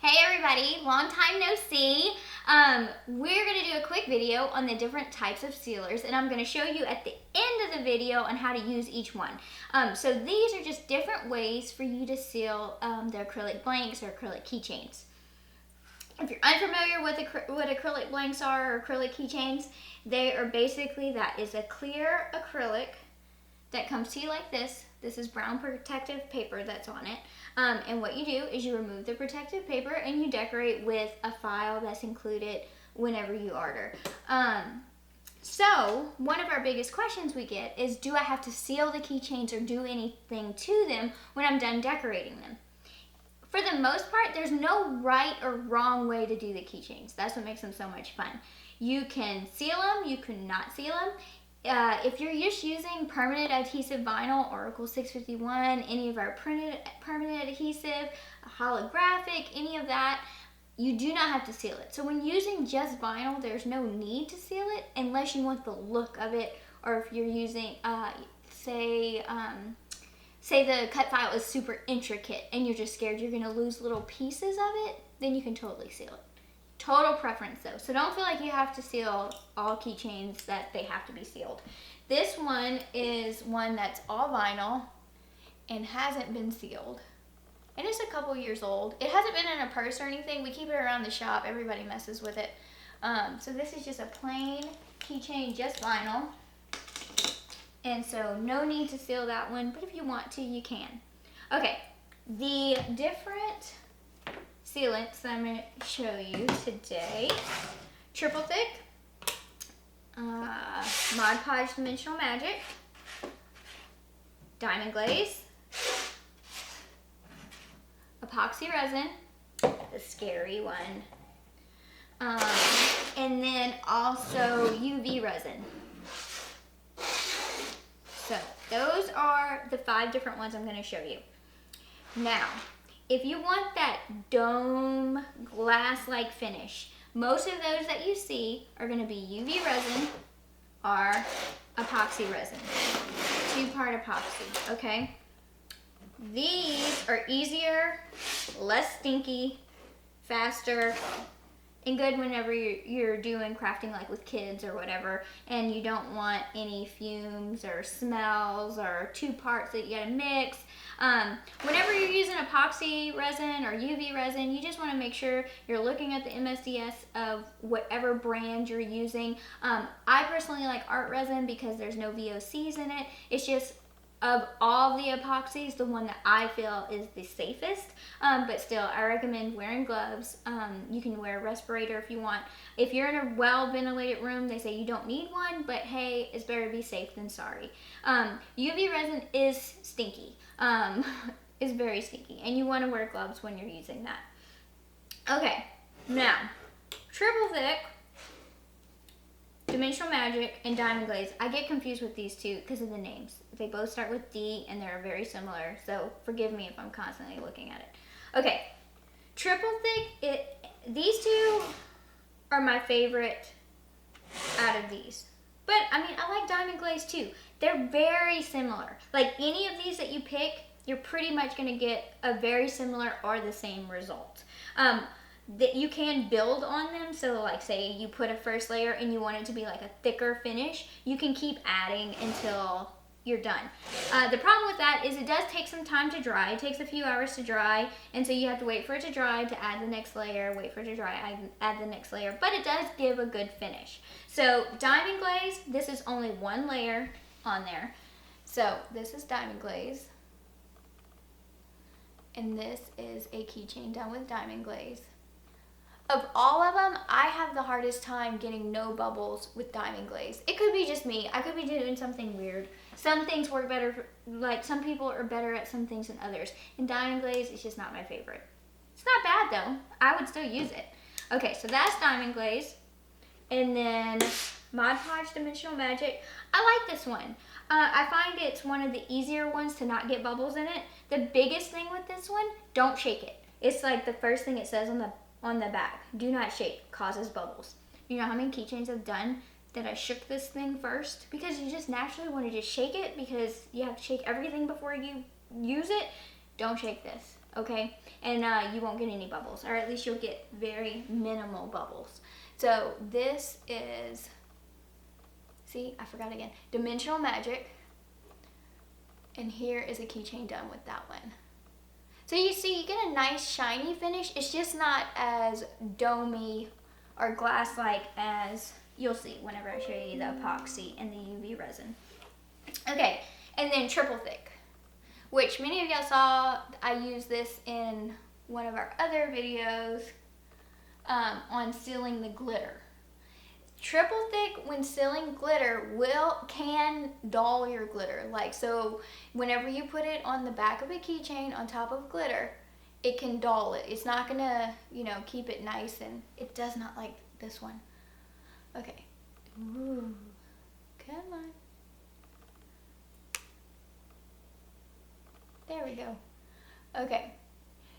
Hey everybody, long time no see. We're going to do a quick video on the different types of sealers, and I'm going to show you at the end of the video on how to use each one. So these are just different ways for you to seal the acrylic blanks or acrylic keychains. If you're unfamiliar with what acrylic blanks are or acrylic keychains, they are basically that is a clear acrylic that comes to you like this. This is brown protective paper that's on it. And what you do is you remove the protective paper and you decorate with a file that's included whenever you order. So one of our biggest questions we get is, do I have to seal the keychains or do anything to them when I'm done decorating them? For the most part, there's no right or wrong way to do the keychains. That's what makes them so much fun. You can seal them, you can not seal them. If you're just using permanent adhesive vinyl, Oracle 651, any of our permanent adhesive, holographic, any of that, you do not have to seal it. So when using just vinyl, there's no need to seal it unless you want the look of it, or if you're using, say the cut file is super intricate and you're just scared you're gonna lose little pieces of it, then you can totally seal it. Total preference though, so don't feel like you have to seal all keychains that they have to be sealed. This one is one that's all vinyl and hasn't been sealed. And it's a couple years old. It hasn't been in a purse or anything. We keep it around the shop. Everybody messes with it. So this is just a plain keychain, just vinyl. And so no need to seal that one, but if you want to, you can. Okay, the different sealants that I'm going to show you today: triple thick, Mod Podge Dimensional Magic, Diamond Glaze, Epoxy Resin, the scary one, and then also UV Resin. So those are the 5 different ones I'm going to show you. Now, if you want that dome glass-like finish, most of those that you see are going to be UV resin or epoxy resin. 2-part epoxy, okay? These are easier, less stinky, faster, and good whenever you're doing crafting like with kids or whatever, and you don't want any fumes or smells or 2 parts that you gotta mix. Whenever you're using epoxy resin or UV resin, you just want to make sure you're looking at the MSDS of whatever brand you're using. I personally like art resin because there's no VOCs in it. It's just, of all the epoxies, the one that I feel is the safest, but still I recommend wearing gloves. You can wear a respirator if you want. If you're in a well ventilated room, they say you don't need one, but hey, it's better to be safe than sorry. UV resin is stinky. Is very stinky, and you want to wear gloves when you're using that. Okay, now triple thick, Dimensional Magic, and Diamond Glaze. I get confused with these two because of the names. They both start with D and they're very similar, so forgive me if I'm constantly looking at it. Okay, triple thick, these two are my favorite out of these. But I mean, I like Diamond Glaze too. They're very similar. Like any of these that you pick, you're pretty much going to get a very similar or the same result. That you can build on them. So like say you put a first layer and you want it to be like a thicker finish, you can keep adding until you're done. The problem with that is it does take some time to dry. It takes a few hours to dry, and so you have to wait for it to dry to add the next layer, wait for it to dry, add the next layer, but it does give a good finish. So Diamond Glaze, this is only 1 layer on there. So this is Diamond Glaze, and this is a keychain done with Diamond Glaze. Of all of them, I have the hardest time getting no bubbles with Diamond Glaze. It could be just me. I could be doing something weird. Some things work better, like some people are better at some things than others. And Diamond Glaze is just not my favorite. It's not bad though. I would still use it. Okay, so that's Diamond Glaze. And then Mod Podge Dimensional Magic. I like this one. I find it's one of the easier ones to not get bubbles in it. The biggest thing with this one, don't shake it. It's like the first thing it says on the back. Do not shake, causes bubbles. You know how many keychains I've done that I shook this thing first? Because you just naturally want to just shake it because you have to shake everything before you use it. Don't shake this, okay? And you won't get any bubbles, or at least you'll get very minimal bubbles. So this is, see, I forgot again, Dimensional Magic. And here is a keychain done with that one. So you see, you get a nice shiny finish. It's just not as domey or glass-like as you'll see whenever I show you the epoxy and the UV resin. Okay, and then triple thick, which many of y'all saw. I used this in one of our other videos on sealing the glitter. Triple thick, when sealing glitter, can dull your glitter. Like, so whenever you put it on the back of a keychain on top of glitter, it can dull it. It's not gonna, you know, keep it nice, and it does not like this one. Okay. Ooh, come on. There we go. Okay.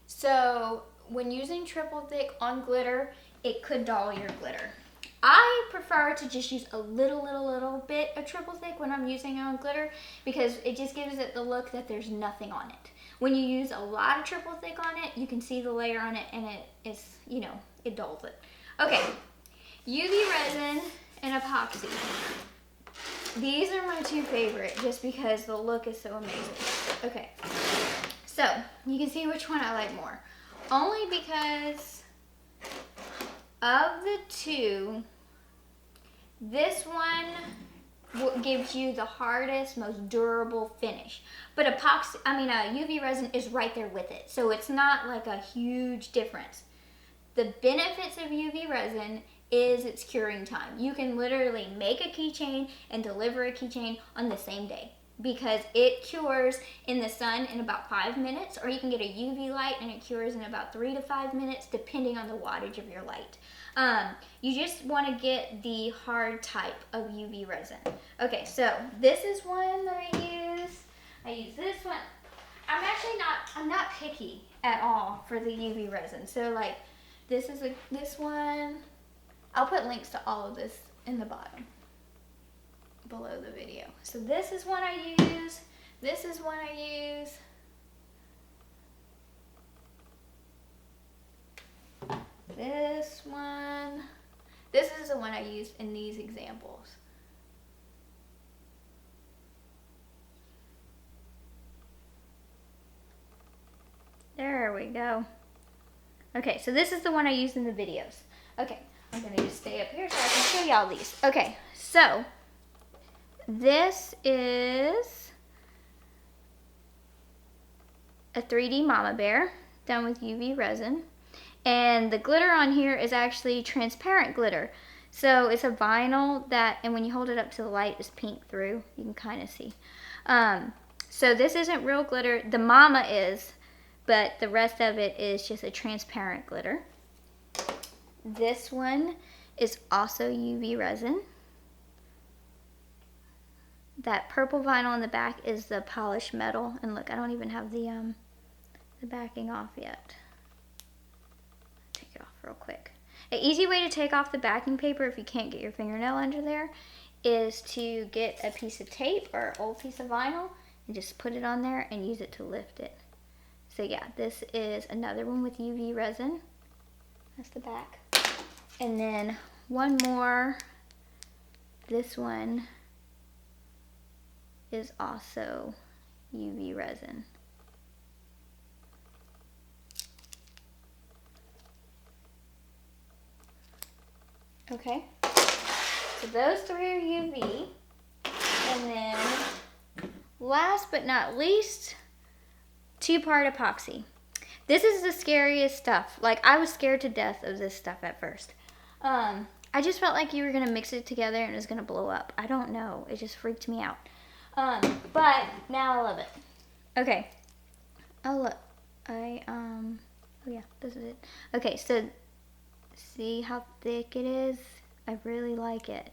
So when using triple thick on glitter, it could dull your glitter. I prefer to just use a little bit of triple thick when I'm using it on glitter, because it just gives it the look that there's nothing on it. When you use a lot of triple thick on it, you can see the layer on it, and it is, you know, it dulls it. Okay, UV resin and epoxy. These are my two favorite just because the look is so amazing. Okay, so you can see which one I like more. Only because of the two, this one gives you the hardest, most durable finish. But UV resin is right there with it, so it's not like a huge difference. The benefits of UV resin is its curing time. You can literally make a keychain and deliver a keychain on the same day, because it cures in the sun in about 5 minutes, or you can get a UV light and it cures in about 3 to 5 minutes, depending on the wattage of your light. You just want to get the hard type of UV resin. Okay, so this is one that I use. I use this one. I'm not picky at all for the UV resin. So like, this one. I'll put links to all of this in the bottom below the video. So this is one I use. This is one I use. This one. This is the one I used in these examples. There we go. Okay, so this is the one I used in the videos. Okay, I'm gonna just stay up here so I can show y'all these. Okay, so this is a 3D mama bear done with UV resin. And the glitter on here is actually transparent glitter. So it's a vinyl that, and when you hold it up to the light, it's pink through. You can kind of see. So this isn't real glitter. The mama is, but the rest of it is just a transparent glitter. This one is also UV resin. That purple vinyl on the back is the polished metal. And look, I don't even have the backing off yet. Take it off real quick. An easy way to take off the backing paper if you can't get your fingernail under there is to get a piece of tape or an old piece of vinyl and just put it on there and use it to lift it. So yeah, this is another one with UV resin. That's the back. And then one more. This one is also UV resin. Okay, so those three are UV. And then last but not least, 2-part epoxy. This is the scariest stuff. Like, I was scared to death of this stuff at first. I just felt like you were gonna mix it together and it was gonna blow up. I don't know, it just freaked me out. But now I love it. Okay, oh look, oh yeah, this is it. Okay, so see how thick it is? I really like it.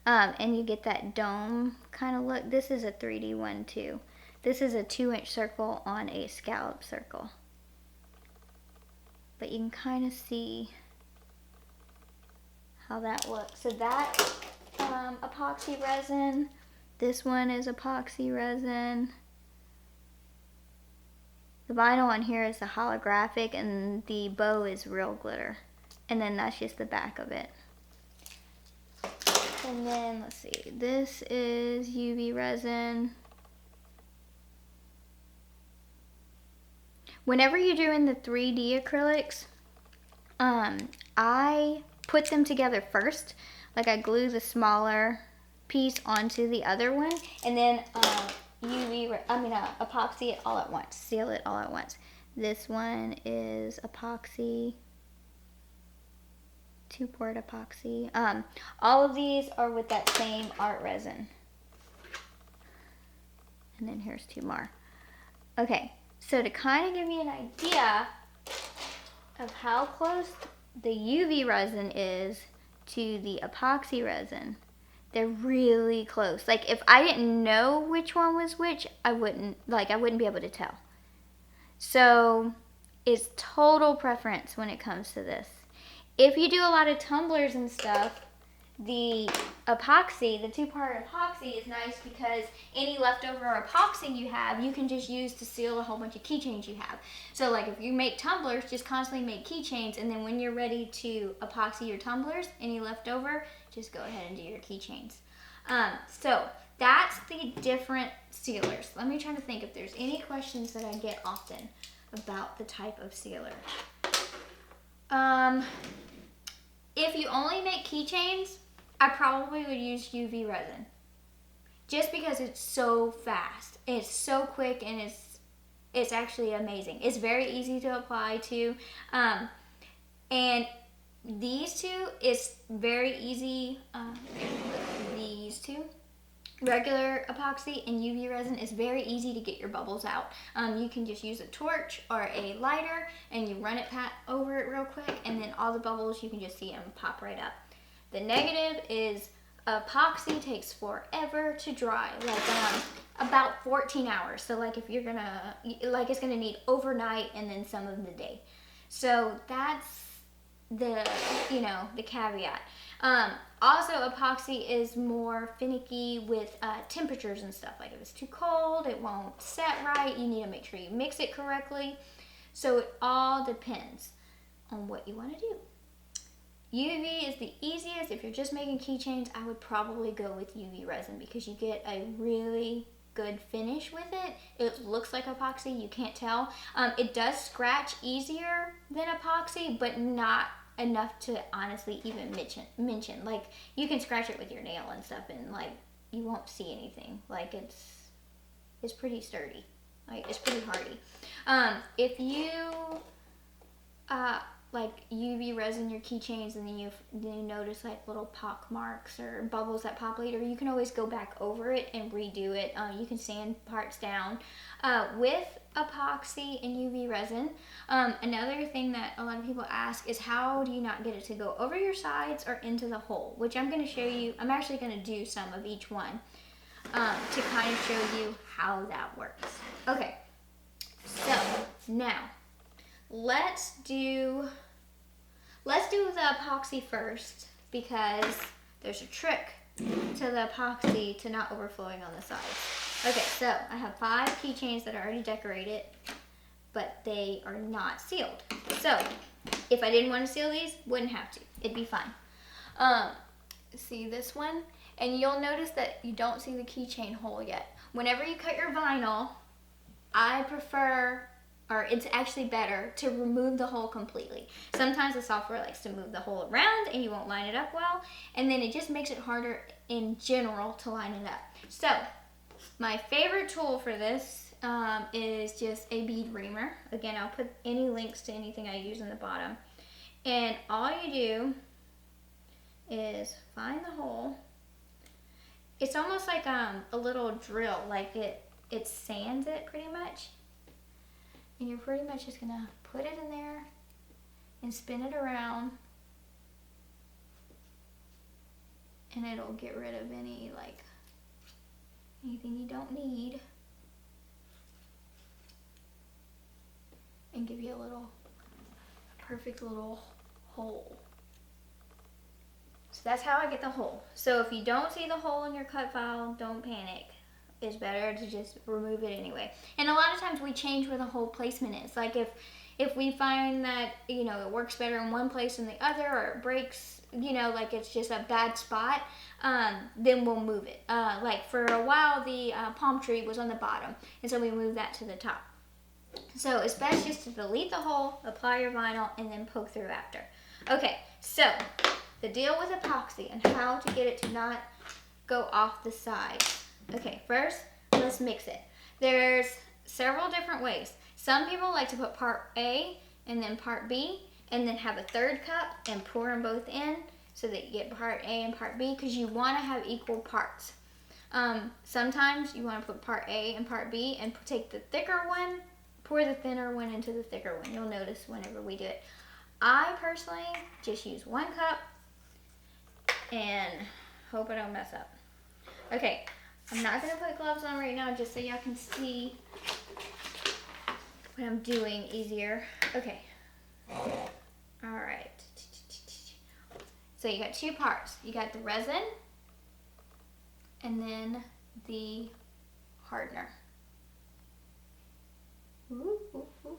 And you get that dome kind of look. This is a 3D one too. This is a 2-inch circle on a scallop circle. But you can kind of see how that looks. So that epoxy resin. This one is epoxy resin. The vinyl on here is the holographic and the bow is real glitter. And then that's just the back of it. And then, let's see, this is UV resin. Whenever you're doing the 3D acrylics, I put them together first. Like I glue the smaller piece onto the other one, and then epoxy it all at once, seal it all at once. This one is epoxy, 2-port epoxy. All of these are with that same art resin. And then here's 2 more. Okay, so to kind of give you an idea of how close the UV resin is to the epoxy resin, they're really close. Like if I didn't know which one was which, I wouldn't be able to tell. So it's total preference when it comes to this. If you do a lot of tumblers and stuff, the epoxy, the 2-part epoxy is nice because any leftover epoxy you have, you can just use to seal a whole bunch of keychains you have. So like if you make tumblers, just constantly make keychains, and then when you're ready to epoxy your tumblers, any leftover, just go ahead and do your keychains. So that's the different sealers. Let me try to think if there's any questions that I get often about the type of sealer. If you only make keychains, I probably would use UV resin. Just because it's so fast. It's so quick and it's actually amazing. It's very easy to apply to. And these two is very easy. These two. Regular epoxy and UV resin is very easy to get your bubbles out. You can just use a torch or a lighter and you run it over it real quick, and then all the bubbles, you can just see them pop right up. The negative is epoxy takes forever to dry, like about 14 hours. So like if you're gonna, like it's gonna need overnight and then some of the day. So that's the, the caveat. Also, epoxy is more finicky with temperatures and stuff. Like if it's too cold, it won't set right. You need to make sure you mix it correctly. So it all depends on what you want to do. UV is the easiest. If you're just making keychains, I would probably go with UV resin because you get a really good finish with it. It looks like epoxy, you can't tell. It does scratch easier than epoxy, but not enough to honestly even mention. Like you can scratch it with your nail and stuff and like you won't see anything. Like it's pretty sturdy. Like it's pretty hardy. If you like UV resin your keychains and then you notice like little pock marks or bubbles that pop later, you can always go back over it and redo it. You can sand parts down with epoxy and UV resin. Another thing that a lot of people ask is how do you not get it to go over your sides or into the hole, which I'm going to show you. I'm actually going to do some of each one to kind of show you how that works. Okay, so now let's do the epoxy first because there's a trick to the epoxy to not overflowing on the sides. Okay, so I have 5 keychains that are already decorated, but they are not sealed. So if I didn't want to seal these, wouldn't have to. It'd be fine. See this one? And you'll notice that you don't see the keychain hole yet. Whenever you cut your vinyl, I prefer, or it's actually better, to remove the hole completely. Sometimes the software likes to move the hole around and you won't line it up well, and then it just makes it harder in general to line it up. So my favorite tool for this is just a bead reamer. Again, I'll put any links to anything I use in the bottom. And all you do is find the hole. It's almost like a little drill, like it sands it pretty much. And you're pretty much just gonna put it in there and spin it around, and it'll get rid of anything you don't need and give you a perfect little hole. So that's how I get the hole. So if you don't see the hole in your cut file, don't panic. it's better to just remove it anyway. And a lot of times we change where the hole placement is. Like if we find that, you know, it works better in one place than the other, or it breaks, you know, like it's just a bad spot, then we'll move it. Like for a while, the palm tree was on the bottom, and so we moved that to the top. So it's best just to delete the hole, apply your vinyl, and then poke through after. Okay, so the deal with epoxy and how to get it to not go off the side. Okay, first, let's mix it. There's several different ways. Some people like to put part A and then part B, and then have a third cup and pour them both in so that you get part A and part B, because you want to have equal parts. Sometimes you want to put part A and part B and take the thicker one, pour the thinner one into the thicker one. You'll notice whenever we do it. I personally just use 1 cup and hope I don't mess up. Okay, I'm not going to put gloves on right now just so y'all can see what I'm doing easier. Okay. Alright. So you got 2 parts. You got the resin and then the hardener. Ooh, ooh, ooh.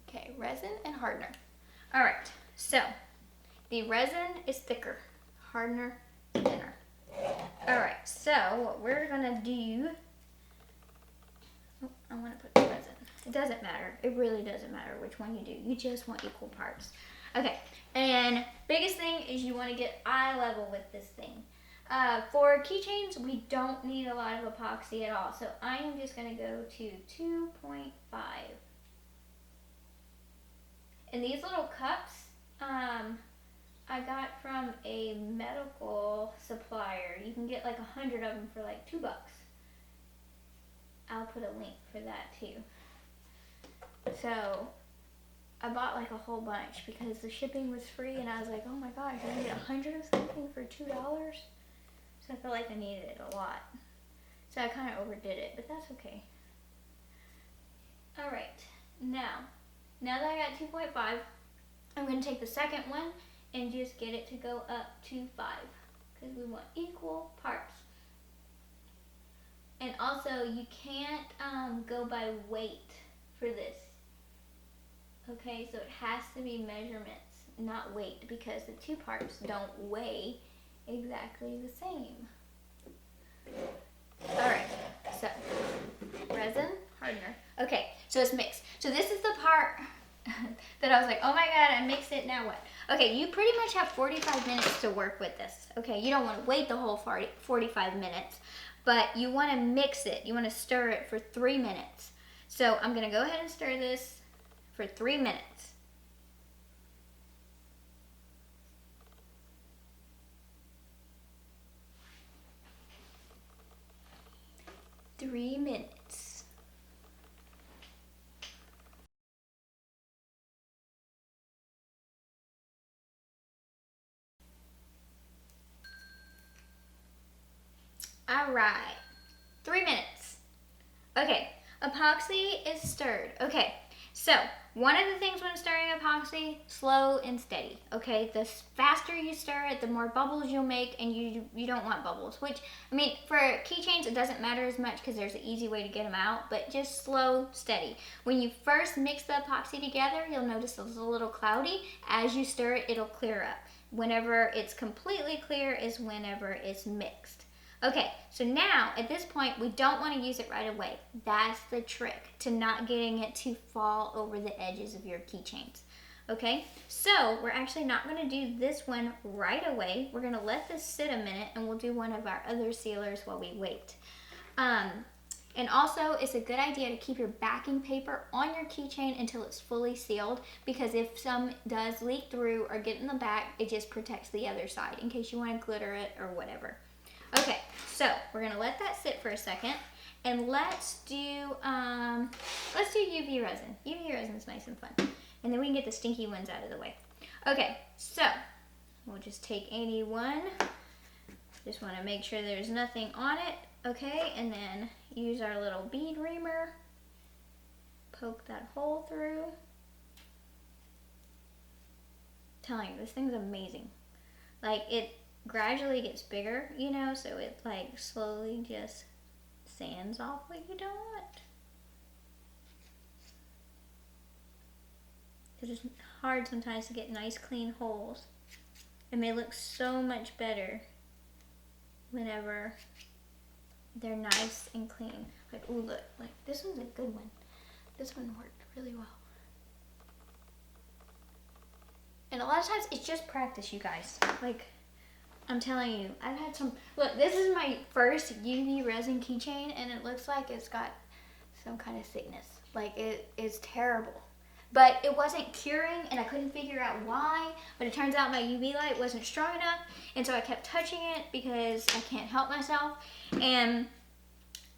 Okay, resin and hardener. Alright, so the resin is thicker, hardener thinner. Alright, so what we're gonna do, I want to put the resin. It doesn't matter. It really doesn't matter which one you do. You just want equal parts. Okay, and biggest thing is you want to get eye level with this thing. For keychains, we don't need a lot of epoxy at all. So I am just going to go to 2.5. And these little cups, I got from a medical supplier. You can get like 100 of them for like $2. I'll put a link for that too. So I bought like a whole bunch because the shipping was free, and I was like, oh my gosh, I get 100 of something for $2. So I felt like I needed it a lot. So I kind of overdid it, but that's okay. All right, now that I got 2.5, I'm going to take the second one and just get it to go up to 5 because we want equal parts. And also, you can't go by weight for this. Okay, so it has to be measurements, not weight, because the 2 parts don't weigh exactly the same. Alright, so resin, hardener. Okay, so it's mixed. So this is the part that I was like, oh my god, I mixed it, now what? Okay, you pretty much have 45 minutes to work with this. Okay, you don't want to wait the whole 45 minutes, but you want to mix it. You want to stir it for 3 minutes. So I'm going to go ahead and stir this for 3 minutes. Three minutes. All right, 3 minutes. Okay, epoxy is stirred. Okay, so one of the things when stirring epoxy, slow and steady. Okay, the faster you stir it, the more bubbles you'll make, and you don't want bubbles. Which, I mean, for keychains, it doesn't matter as much because there's an easy way to get them out, but just slow, steady. When you first mix the epoxy together, you'll notice it's a little cloudy. As you stir it, it'll clear up. Whenever it's completely clear is whenever it's mixed. Okay, so now at this point, we don't want to use it right away. That's the trick to not getting it to fall over the edges of your keychains. Okay, so we're actually not going to do this one right away. We're going to let this sit a minute, and we'll do one of our other sealers while we wait. And also, it's a good idea to keep your backing paper on your keychain until it's fully sealed, because if some does leak through or get in the back, it just protects the other side in case you want to glitter it or whatever. Okay, so we're gonna let that sit for a second, and let's do UV resin. UV resin is nice and fun, and then we can get the stinky ones out of the way. Okay, so we'll just take any one. Just want to make sure there's nothing on it. Okay, and then use our little bead reamer. Poke that hole through. I'm telling you, this thing's amazing. like it gradually gets bigger, you know, so it like slowly just sands off what you don't want. Because it's hard sometimes to get nice clean holes. And they look so much better whenever they're nice and clean. Like, ooh, look, like this one's a good one. This one worked really well. And a lot of times it's just practice, you guys. Like, I'm telling you, I've had some, look, this is my first UV resin keychain and it looks like it's got some kind of sickness. Like, it is terrible. But it wasn't curing and I couldn't figure out why. But it turns out my UV light wasn't strong enough. And so I kept touching it because I can't help myself. And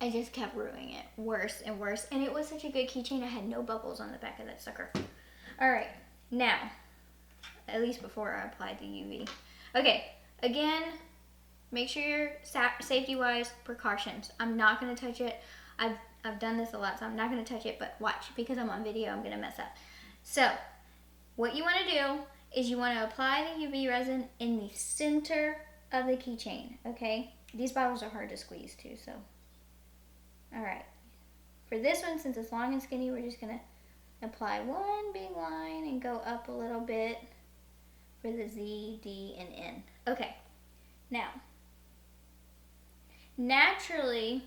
I just kept ruining it worse and worse. And it was such a good keychain, I had no bubbles on the back of that sucker. All right, now, at least before I applied the UV. Okay, again, make sure you're safety-wise precautions. I'm not gonna touch it. I've done this a lot, so I'm not gonna touch it, but watch, because I'm on video, I'm gonna mess up. So, what you wanna do is you wanna apply the UV resin in the center of the keychain, okay? These bottles are hard to squeeze too, so. All right, for this one, since it's long and skinny, we're just gonna apply one big line and go up a little bit for the Z, D, and N. Okay, now, naturally,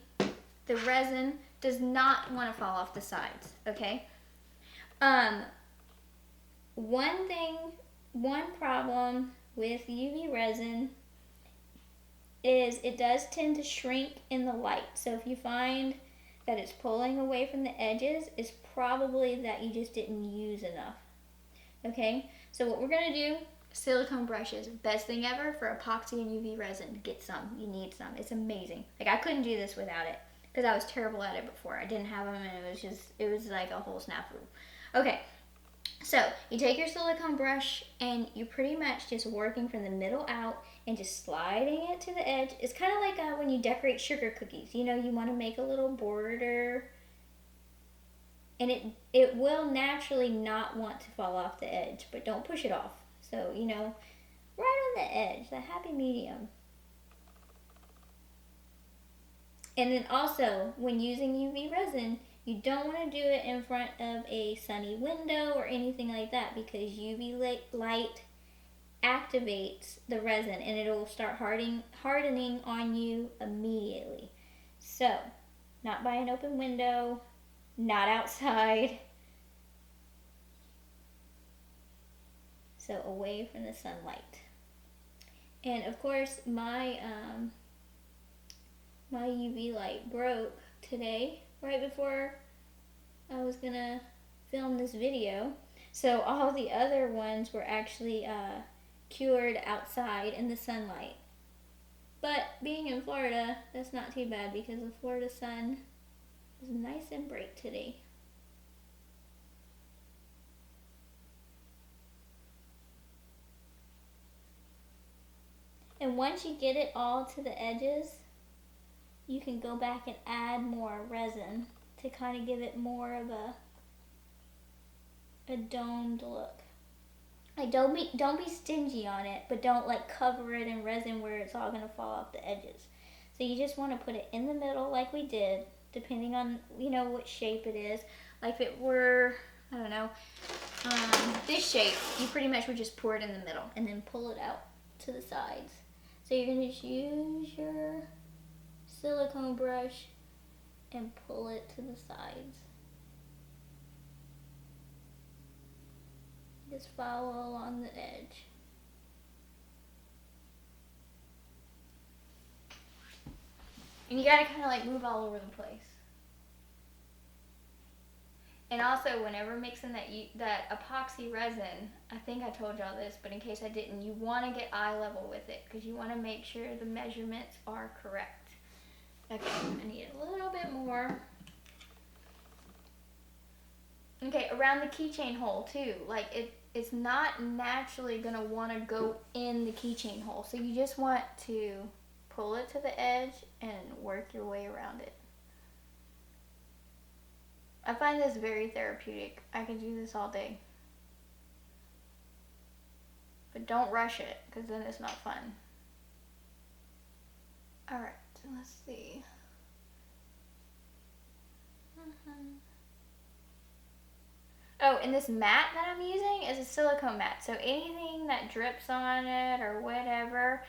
the resin does not want to fall off the sides, okay? One problem with UV resin is it does tend to shrink in the light. So if you find that it's pulling away from the edges, it's probably that you just didn't use enough, okay? So what we're gonna do, silicone brushes, best thing ever for epoxy and UV resin. Get some, you need some, it's amazing. Like I couldn't do this without it because I was terrible at it before. I didn't have them and it was like a whole snafu. Okay, so you take your silicone brush and you're pretty much just working from the middle out and just sliding it to the edge. It's kind of like when you decorate sugar cookies. You know, you want to make a little border and it will naturally not want to fall off the edge, but don't push it off. So, you know, right on the edge, the happy medium. And then also, when using UV resin, you don't want to do it in front of a sunny window or anything like that because UV light activates the resin and it'll start hardening on you immediately. So, not by an open window, not outside. So away from the sunlight. And of course, my my UV light broke today, right before I was gonna film this video. So all the other ones were actually cured outside in the sunlight. But being in Florida, that's not too bad because the Florida sun is nice and bright today. And once you get it all to the edges, you can go back and add more resin to kind of give it more of a domed look. Like don't be stingy on it, but don't like cover it in resin where it's all gonna fall off the edges. So you just want to put it in the middle like we did, depending on, you know, what shape it is. Like if it were, I don't know, this shape, you pretty much would just pour it in the middle and then pull it out to the sides. So you're going to just use your silicone brush and pull it to the sides. Just follow along the edge. And you got to kind of like move all over the place. And also, whenever mixing that epoxy resin, I think I told y'all this, but in case I didn't, you want to get eye level with it because you want to make sure the measurements are correct. Okay, I need a little bit more. Okay, around the keychain hole too. Like it's not naturally gonna want to go in the keychain hole, so you just want to pull it to the edge and work your way around it. I find this very therapeutic. I could do this all day. But but don't rush it because then it's not fun. All right, so let's see. Oh, and this mat that I'm using is a silicone mat. So anything that drips on it or whatever,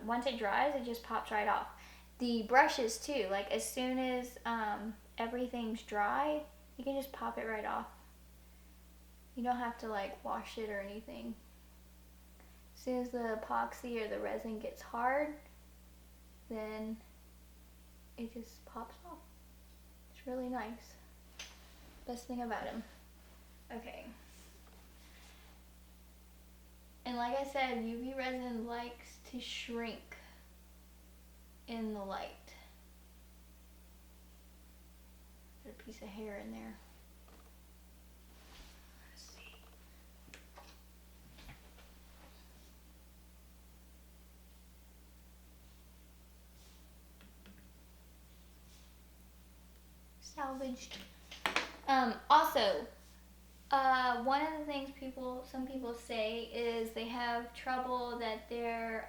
once it dries, it just pops right off. The brushes too, like as soon as everything's dry, you can just pop it right off. You don't have to like wash it or anything. As soon as the epoxy or the resin gets hard, then it just pops off. It's really nice. Best thing about them. Okay. And like I said, UV resin likes to shrink in the light. Put a piece of hair in there. Let's see. Salvaged. Also, one of the things some people say is they have trouble that they're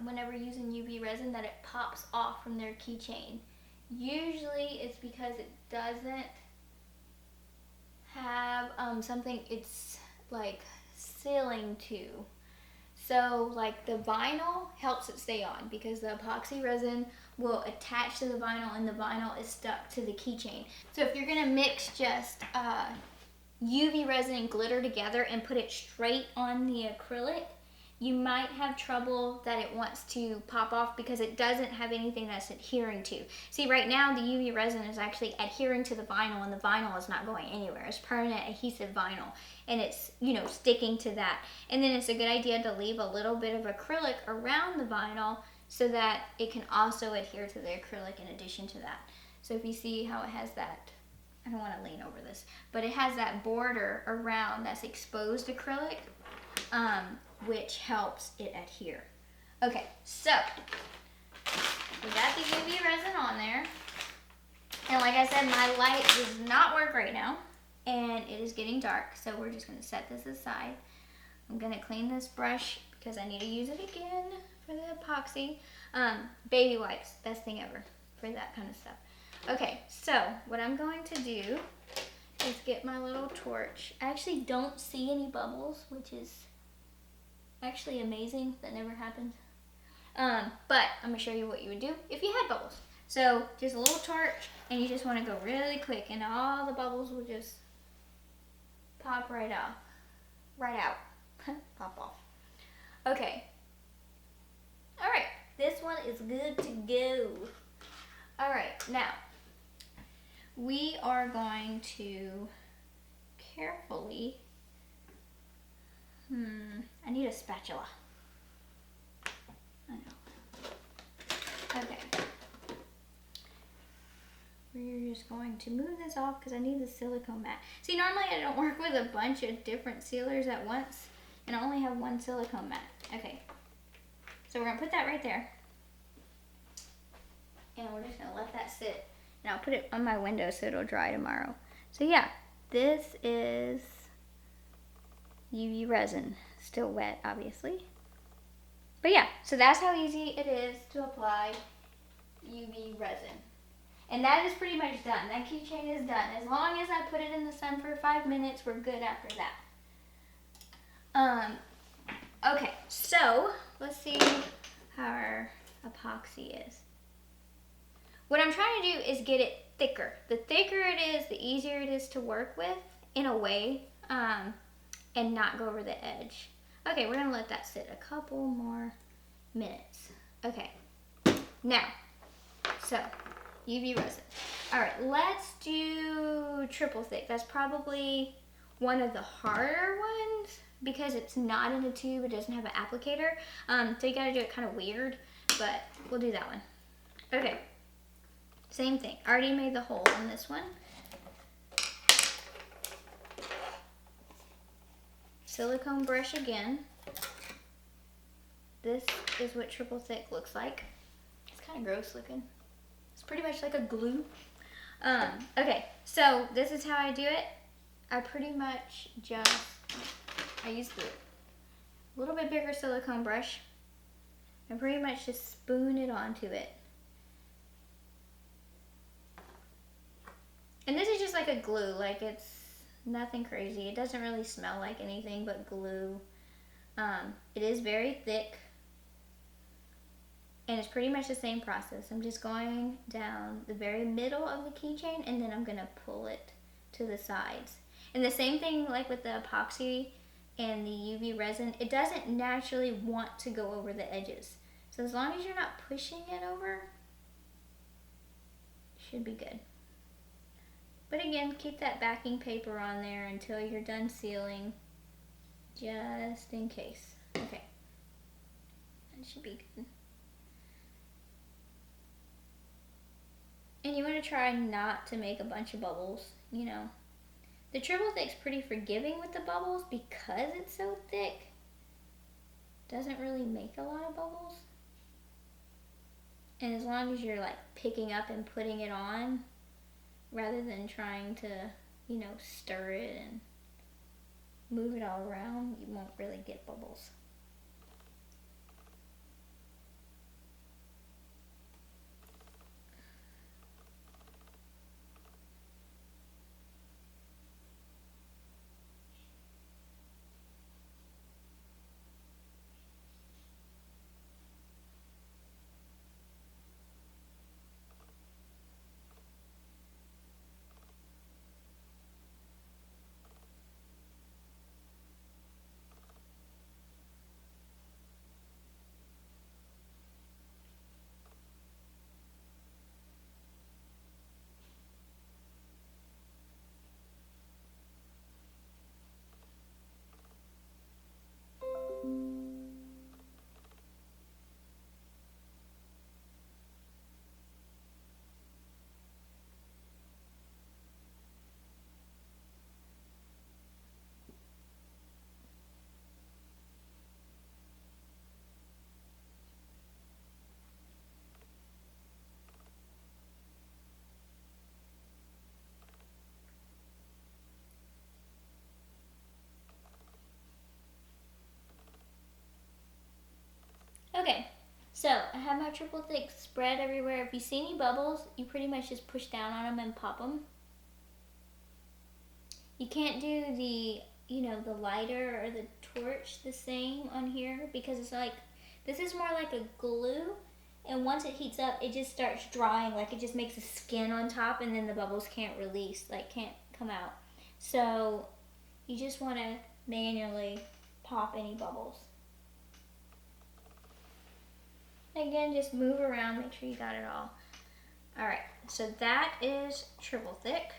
whenever using UV resin that it pops off from their keychain. Usually it's because it doesn't have something it's like sealing to. So like the vinyl helps it stay on because the epoxy resin will attach to the vinyl and the vinyl is stuck to the keychain. So if you're gonna mix just UV resin and glitter together and put it straight on the acrylic, you might have trouble that it wants to pop off because it doesn't have anything that's adhering to. See, right now the UV resin is actually adhering to the vinyl and the vinyl is not going anywhere. It's permanent adhesive vinyl and it's, you know, sticking to that. And then it's a good idea to leave a little bit of acrylic around the vinyl so that it can also adhere to the acrylic in addition to that. So if you see how it has that, I don't want to lean over this, but it has that border around that's exposed acrylic, which helps it adhere. Okay, so we got the UV resin on there. And like I said, my light does not work right now and it is getting dark. So we're just gonna set this aside. I'm gonna clean this brush because I need to use it again for the epoxy. Baby wipes, best thing ever for that kind of stuff. Okay, so what I'm going to do is get my little torch. I actually don't see any bubbles, which is actually amazing. That never happens. But I'm gonna show you what you would do if you had bubbles. So just a little torch and you just want to go really quick and all the bubbles will just pop right out. Pop off. Okay. All right, this one is good to go. All right, now we are going to carefully, I need a spatula. I know. Okay. We're just going to move this off because I need the silicone mat. See, normally I don't work with a bunch of different sealers at once, and I only have one silicone mat. Okay. So we're gonna put that right there. And we're just gonna let that sit. And I'll put it on my window so it'll dry tomorrow. So yeah, this is UV resin. Still wet, obviously. But yeah, so that's how easy it is to apply UV resin. And that is pretty much done. That keychain is done. As long as I put it in the sun for 5 minutes, we're good after that. Okay, so let's see how our epoxy is. What I'm trying to do is get it thicker. The thicker it is, the easier it is to work with in a way, and not go over the edge. Okay, we're gonna let that sit a couple more minutes. Okay, now, so UV resin. All right, let's do triple thick. That's probably one of the harder ones because it's not in a tube, it doesn't have an applicator. So you gotta do it kind of weird, but we'll do that one. Okay, same thing. Already made the hole on this one. Silicone brush again. This is what triple thick looks like. It's kind of gross looking. It's pretty much like a glue. Okay, so this is how I do it. I pretty much just I used the little bit bigger silicone brush and pretty much just spoon it onto it. And this is just like a glue, like it's nothing crazy. It doesn't really smell like anything but glue. It is very thick. And it's pretty much the same process. I'm just going down the very middle of the keychain and then I'm gonna pull it to the sides. And the same thing like with the epoxy and the UV resin, it doesn't naturally want to go over the edges. So as long as you're not pushing it over, it should be good. But again, keep that backing paper on there until you're done sealing, just in case. Okay, that should be good. And you want to try not to make a bunch of bubbles, you know. The triple thick's pretty forgiving with the bubbles because it's so thick. Doesn't really make a lot of bubbles. And as long as you're like picking up and putting it on, rather than trying to, you know, stir it and move it all around, you won't really get bubbles. Okay, so I have my triple thick spread everywhere. If you see any bubbles, you pretty much just push down on them and pop them. You can't do the, you know, the lighter or the torch the same on here because it's like, this is more like a glue, and once it heats up, it just starts drying, like it just makes a skin on top and then the bubbles can't release, like can't come out. So you just want to manually pop any bubbles. Again, just move around, make sure you got it all. Alright, so that is triple thick.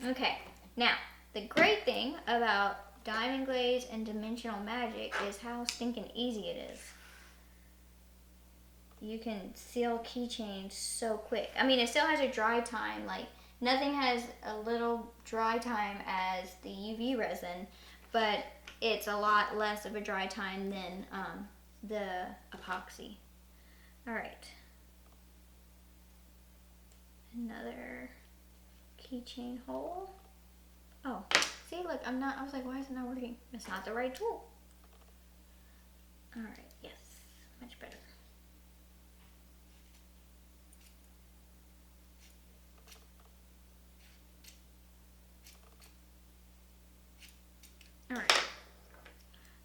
Okay, now, the great thing about Diamond Glaze and Dimensional Magic is how stinking easy it is. You can seal keychains so quick. I mean, it still has a dry time, like nothing has a little dry time as the UV resin, but it's a lot less of a dry time than the epoxy. All right. Another keychain hole. Oh, see, look, I was like, why is it not working? It's not the right tool. All right, yes, much better.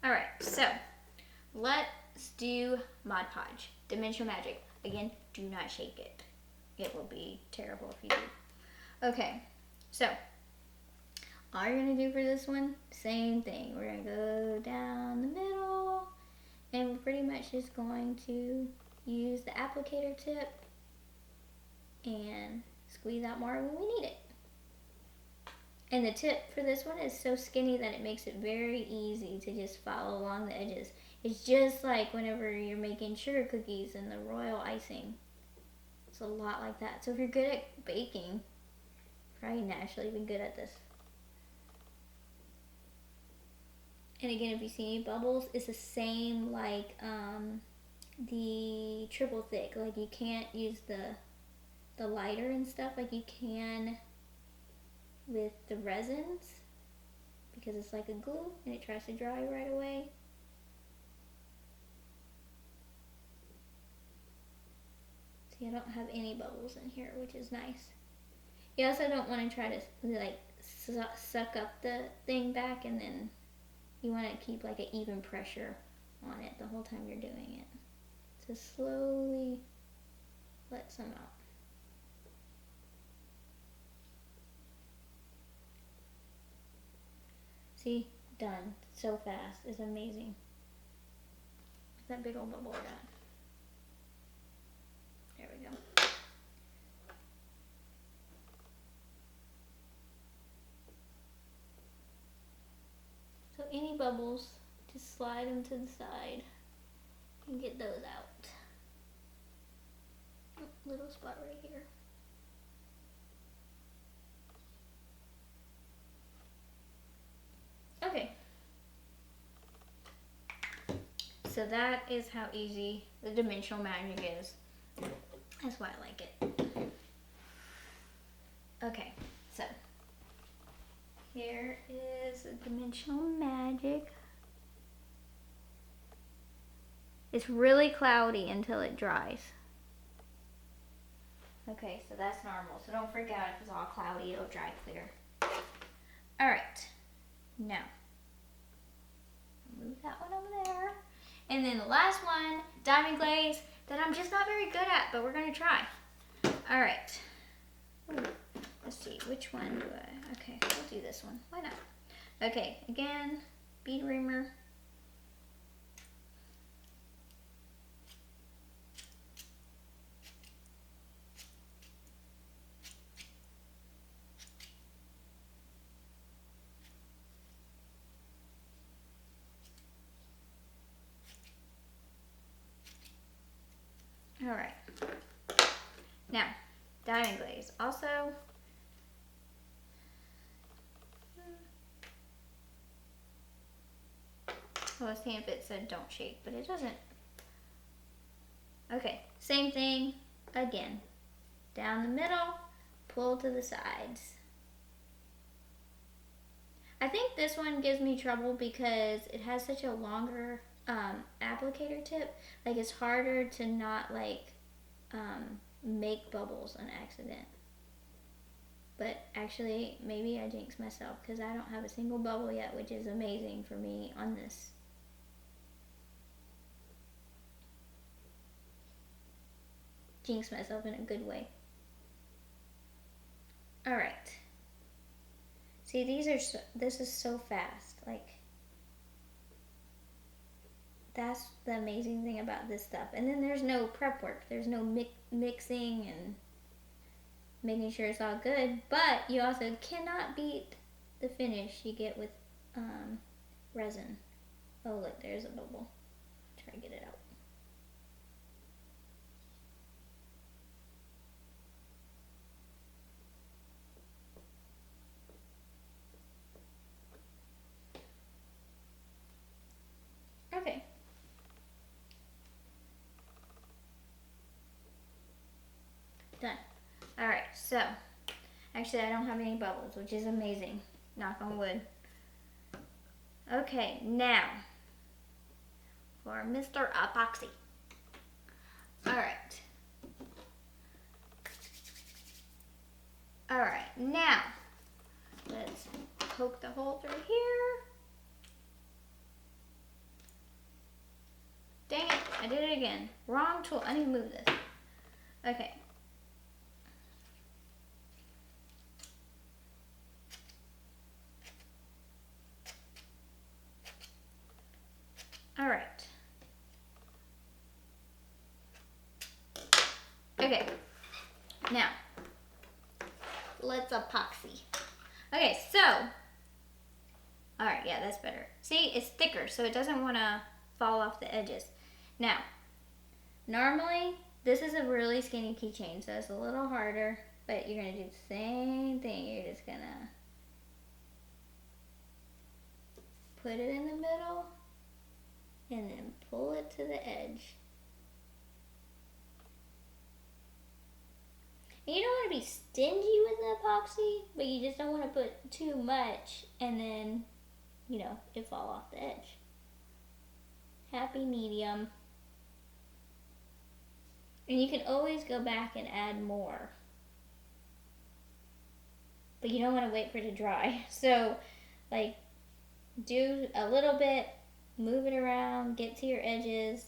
All right, so let's do Mod Podge, Dimensional Magic. Again, do not shake it. It will be terrible if you do. Okay, so all you're gonna do for this one, same thing. We're gonna go down the middle, and we're pretty much just going to use the applicator tip and squeeze out more when we need it. And the tip for this one is so skinny that it makes it very easy to just follow along the edges. It's just like whenever you're making sugar cookies and the royal icing. It's a lot like that. So if you're good at baking, probably naturally be good at this. And again, if you see any bubbles, it's the same like the triple thick. Like you can't use the the lighter and stuff like you can with the resins, because it's like a glue and it tries to dry right away. See, I don't have any bubbles in here, which is nice. You also don't want to try to like suck up the thing back, and then you want to keep like an even pressure on it the whole time you're doing it. So slowly let some out. See, done so fast. It's amazing. That big old bubble I got. There we go. So any bubbles, just slide them to the side and get those out. Oh, little spot right here. Okay. So that is how easy the dimensional magic is. That's why I like it. Okay, so here is the dimensional magic. It's really cloudy until it dries. Okay, so that's normal. So don't freak out if it's all cloudy, it'll dry clear. All right, now move that one over there. And then the last one, diamond glaze, that I'm just not very good at, but we're gonna try. All right. Ooh, let's see, which one do I? Okay, we'll do this one. Why not? Okay, again, bead reamer. All right. Now, diamond glaze. Also, I was seeing if it said don't shake, but it doesn't. Okay, same thing again. Down the middle, pull to the sides. I think this one gives me trouble because it has such a longer applicator tip. Like, it's harder to not like make bubbles on accident. But actually, maybe I jinxed myself because I don't have a single bubble yet, which is amazing for me on this. Jinxed myself in a good way. All right. See, this is so fast. Like, that's the amazing thing about this stuff. And then there's no prep work. There's no mixing and making sure it's all good. But you also cannot beat the finish you get with resin. Oh, look, there's a bubble. Try to get it out. Okay. Done. Alright, so actually I don't have any bubbles, which is amazing. Knock on wood. Okay, now for Mr. Epoxy. Alright. Alright, now let's poke the hole through here. Dang it, I did it again. Wrong tool. I need to move this. Okay. All right. Okay. Now, let's epoxy. Okay, so, all right, yeah, that's better. See, it's thicker, so it doesn't want to fall off the edges. Now, normally, this is a really skinny keychain, so it's a little harder, but you're going to do the same thing. You're just going to put it in the middle and then pull it to the edge. You don't want to be stingy with the epoxy, but you just don't want to put too much and then, you know, it fall off the edge. Happy medium. And you can always go back and add more. But you don't want to wait for it to dry. So, like, do a little bit, move it around, get to your edges,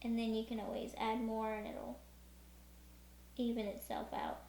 and then you can always add more and it'll even itself out.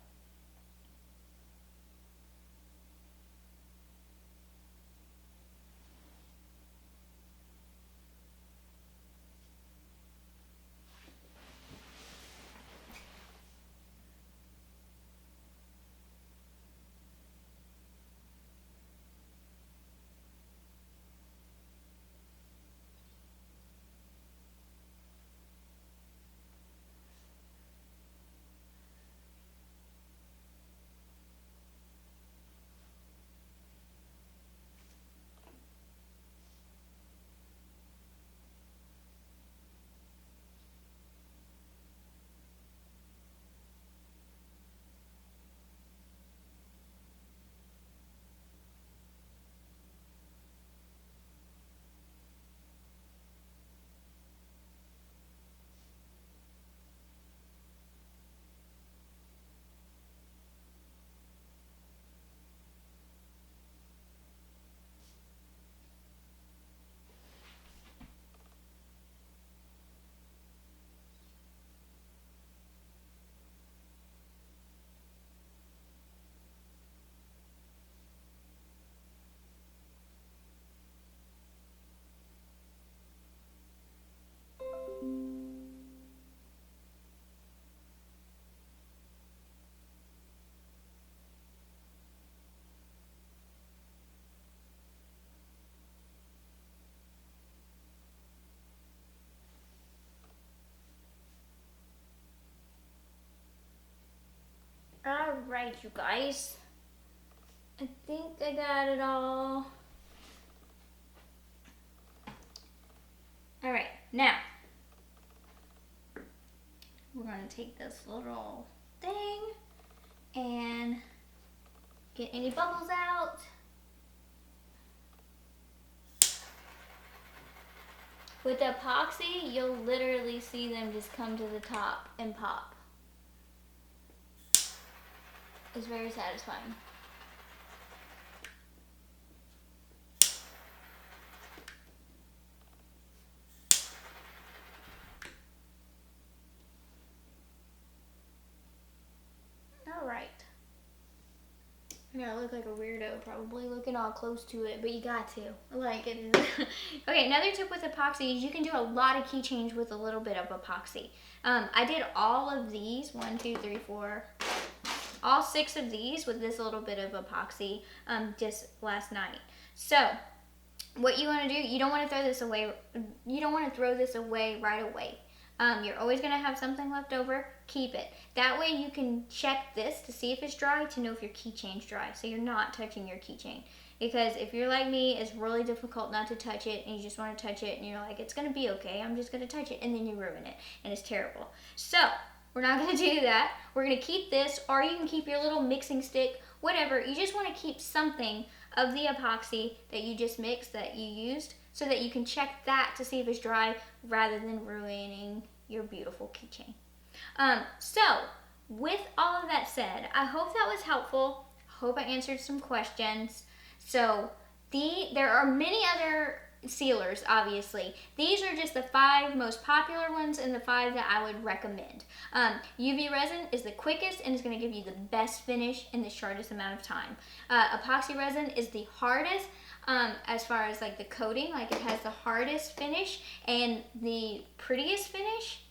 Alright, you guys. I think I got it all. Alright, now we're going to take this little thing and get any bubbles out. With the epoxy, you'll literally see them just come to the top and pop. It's very satisfying. Alright. I'm gonna look like a weirdo probably looking all close to it, but you got to. Like it is. Okay, another tip with epoxy is you can do a lot of keychains with a little bit of epoxy. I did all of these, 1, 2, 3, 4, all 6 of these with this little bit of epoxy just last night. So what you want to do, you don't want to throw this away. You don't want to throw this away right away. You're always going to have something left over. Keep it. That way you can check this to see if it's dry to know if your keychain's dry. So you're not touching your keychain. Because if you're like me, it's really difficult not to touch it and you just want to touch it and you're like, it's going to be okay. I'm just going to touch it, and then you ruin it and it's terrible. So we're not going to do that. We're going to keep this, or you can keep your little mixing stick, whatever. You just want to keep something of the epoxy that you just mixed, that you used, so that you can check that to see if it's dry rather than ruining your beautiful keychain. So with all of that said, I hope that was helpful. Hope I answered some questions. So there are many other sealers, obviously. These are just the 5 most popular ones and the 5 that I would recommend. UV resin is the quickest and is going to give you the best finish in the shortest amount of time. Epoxy resin is the hardest as far as like the coating, like it has the hardest finish and the prettiest finish.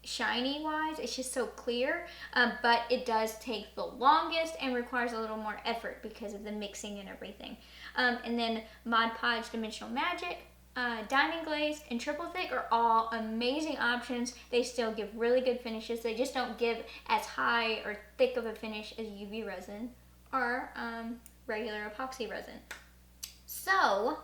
Shiny wise, it's just so clear, but it does take the longest and requires a little more effort because of the mixing and everything. And then Mod Podge Dimensional Magic, Diamond Glaze, and Triple Thick are all amazing options. They still give really good finishes. They just don't give as high or thick of a finish as UV resin or regular epoxy resin. So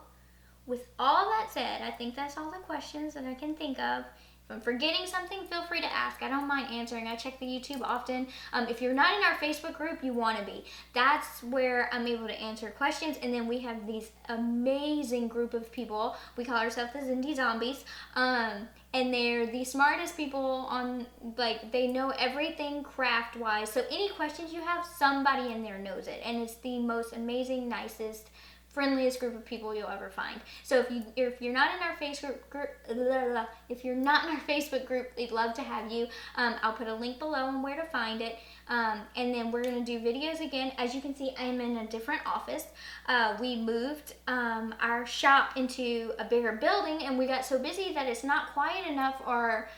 with all that said, I think that's all the questions that I can think of. I'm forgetting something, feel free to ask. I don't mind answering. I check the YouTube often. If you're not in our Facebook group, you want to be. That's where I'm able to answer questions. And then we have these amazing group of people. We call ourselves the Zindee Zombies. And they're the smartest people on, like, they know everything craft-wise. So any questions you have, somebody in there knows it. And it's the most amazing, nicest, friendliest group of people you'll ever find. So if you're not in our Facebook group, we'd love to have you. I'll put a link below on where to find it. And then we're gonna do videos again. As you can see, I am in a different office. We moved our shop into a bigger building, and we got so busy that it's not quiet enough or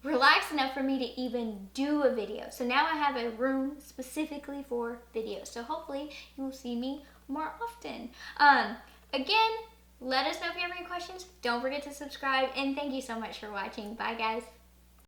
relaxed enough for me to even do a video. So now I have a room specifically for videos. So hopefully you will see me more often. Again, let us know if you have any questions. Don't forget to subscribe, and thank you so much for watching. Bye, guys.